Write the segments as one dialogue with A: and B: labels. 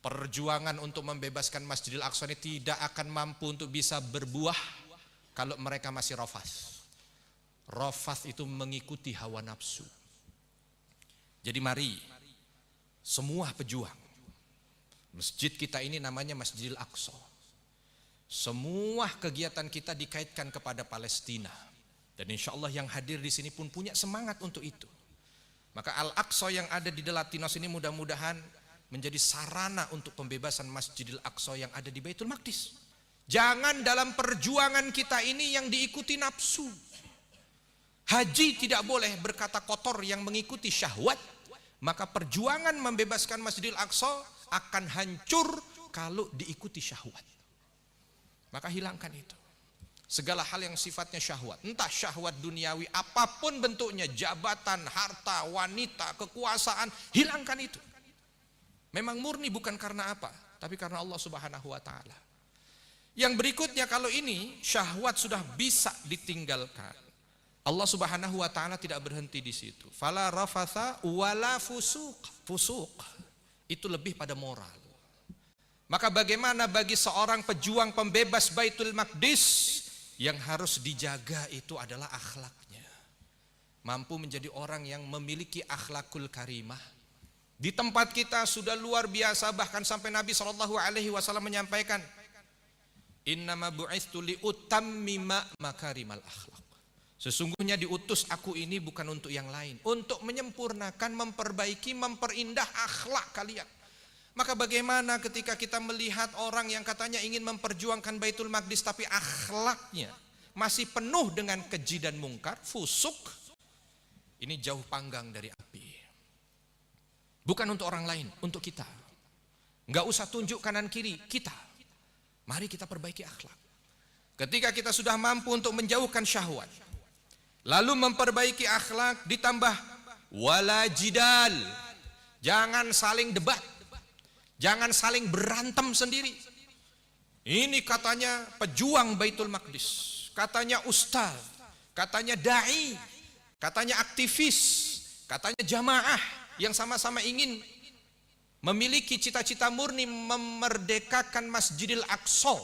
A: Perjuangan untuk membebaskan Masjidil Aqsa ini tidak akan mampu untuk bisa berbuah kalau mereka masih rafas. Rafas itu mengikuti hawa nafsu. Jadi mari semua pejuang, masjid kita ini namanya Masjidil Aqsa. Semua kegiatan kita dikaitkan kepada Palestina. Dan insya Allah yang hadir di sini pun punya semangat untuk itu. Maka Al-Aqsa yang ada di Delatinos ini mudah-mudahan menjadi sarana untuk pembebasan Masjidil Aqsa yang ada di Baitul Maqdis. Jangan dalam perjuangan kita ini yang diikuti nafsu. Haji tidak boleh berkata kotor yang mengikuti syahwat. Maka perjuangan membebaskan Masjidil Aqsa akan hancur kalau diikuti syahwat. Maka hilangkan itu. Segala hal yang sifatnya syahwat, entah syahwat duniawi apapun bentuknya, jabatan, harta, wanita, kekuasaan, hilangkan itu. Memang murni bukan karena apa, tapi karena Allah Subhanahu wa taala. Yang berikutnya, kalau ini syahwat sudah bisa ditinggalkan, Allah Subhanahu wa taala tidak berhenti di situ. Fala rafatha wala fusuq. Fusuq itu lebih pada moral. Maka bagaimana bagi seorang pejuang pembebas Baitul Maqdis, yang harus dijaga itu adalah akhlaknya. Mampu menjadi orang yang memiliki akhlakul karimah. Di tempat kita sudah luar biasa, bahkan sampai Nabi SAW menyampaikan, innama bu'itstu liutammima makarimal akhlak. Sesungguhnya diutus aku ini bukan untuk yang lain, untuk menyempurnakan, memperbaiki, memperindah akhlak kalian. Maka bagaimana ketika kita melihat orang yang katanya ingin memperjuangkan Baitul Maqdis tapi akhlaknya masih penuh dengan keji dan mungkar, fusuk. Ini jauh panggang dari api. Bukan untuk orang lain, untuk kita. Nggak usah tunjuk kanan kiri, kita. Mari kita perbaiki akhlak. Ketika kita sudah mampu untuk menjauhkan syahwat, lalu memperbaiki akhlak, ditambah wala jidal. Jangan saling debat. Jangan saling berantem sendiri. Ini katanya pejuang Baitul Maqdis, katanya ustaz, katanya dai, katanya aktivis, katanya jamaah yang sama-sama ingin memiliki cita-cita murni memerdekakan Masjidil Aqsa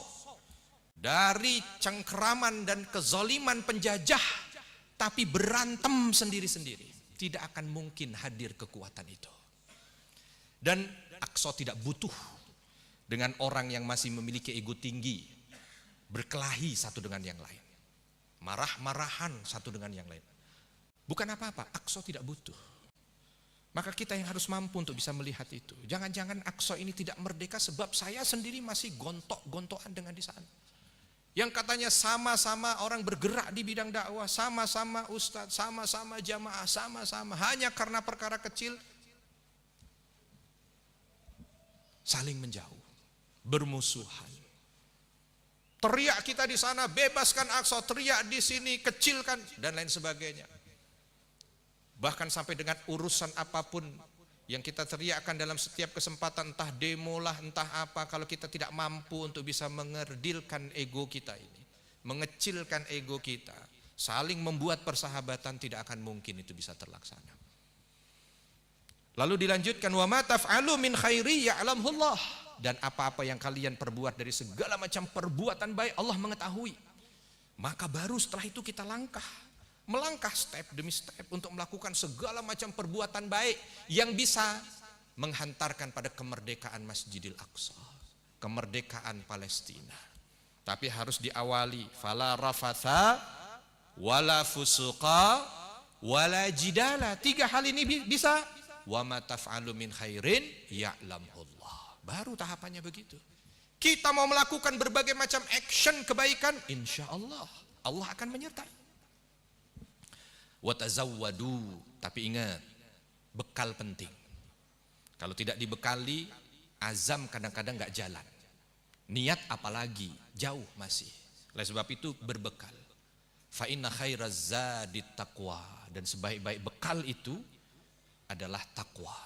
A: dari cengkeraman dan kezaliman penjajah, tapi berantem sendiri-sendiri. Tidak akan mungkin hadir kekuatan itu. Dan Aqsa tidak butuh dengan orang yang masih memiliki ego tinggi, berkelahi satu dengan yang lain, marah-marahan satu dengan yang lain. Bukan apa-apa, Aqsa tidak butuh. Maka kita yang harus mampu untuk bisa melihat itu. Jangan-jangan Aqsa ini tidak merdeka sebab saya sendiri masih gontok-gontokan dengan di sana. Yang katanya sama-sama orang bergerak di bidang dakwah, sama-sama ustadz, sama-sama jamaah, sama-sama, hanya karena perkara kecil saling menjauh, bermusuhan. Teriak kita di sana, bebaskan Aqsa, teriak di sini, kecilkan, dan lain sebagainya. Bahkan sampai dengan urusan apapun yang kita teriakkan dalam setiap kesempatan, entah demo lah, entah apa, kalau kita tidak mampu untuk bisa mengerdilkan ego kita ini, mengecilkan ego kita, saling membuat persahabatan, tidak akan mungkin itu bisa terlaksana. Lalu dilanjutkan, wa ma taf'alu min khairi ya'lamullah, dan apa-apa yang kalian perbuat dari segala macam perbuatan baik Allah mengetahui. Maka baru setelah itu kita melangkah step demi step untuk melakukan segala macam perbuatan baik yang bisa menghantarkan pada kemerdekaan Masjidil Aqsa, kemerdekaan Palestina. Tapi harus diawali fala rafatha wala fusuqa wala jidala. 3 hal ini bisa. Wa ma taf'alu min khairin ya'lamullah. Baru tahapannya begitu. Kita mau melakukan berbagai macam action kebaikan, insya Allah Allah akan menyertai. Wa tazawwadu, tapi ingat, bekal penting. Kalau tidak dibekali, azam kadang-kadang nggak jalan. Niat apalagi jauh masih. Oleh sebab itu berbekal. Fa inna khairaz zadit taqwa, dan sebaik-baik bekal itu adalah takwa.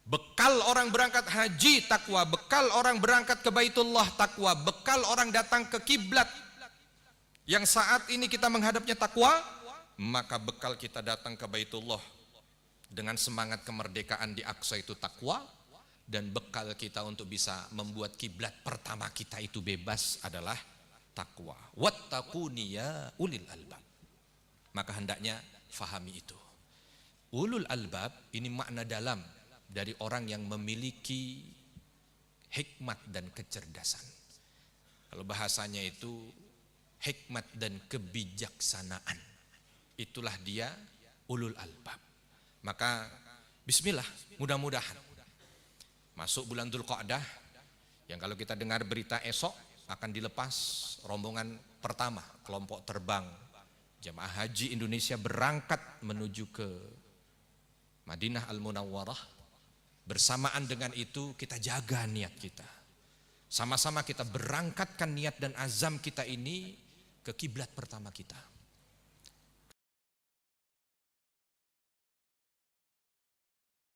A: Bekal orang berangkat haji takwa, bekal orang berangkat ke Baitullah takwa, bekal orang datang ke kiblat yang saat ini kita menghadapnya takwa, maka bekal kita datang ke Baitullah dengan semangat kemerdekaan di Aqsa itu takwa. dan bekal kita untuk bisa membuat kiblat pertama kita itu bebas adalah takwa. Wattaquni ya ulil albab. Maka hendaknya fahami itu. Ulul albab ini makna dalam dari orang yang memiliki hikmat dan kecerdasan. Kalau bahasanya itu hikmat dan kebijaksanaan. Itulah dia ulul albab. Maka bismillah, mudah-mudahan masuk bulan Dzulqa'dah yang kalau kita dengar berita esok akan dilepas rombongan pertama kelompok terbang jemaah haji Indonesia berangkat menuju ke Madinah Al-Munawwarah. Bersamaan dengan itu kita jaga niat kita. Sama-sama kita berangkatkan niat dan azam kita ini ke kiblat pertama kita.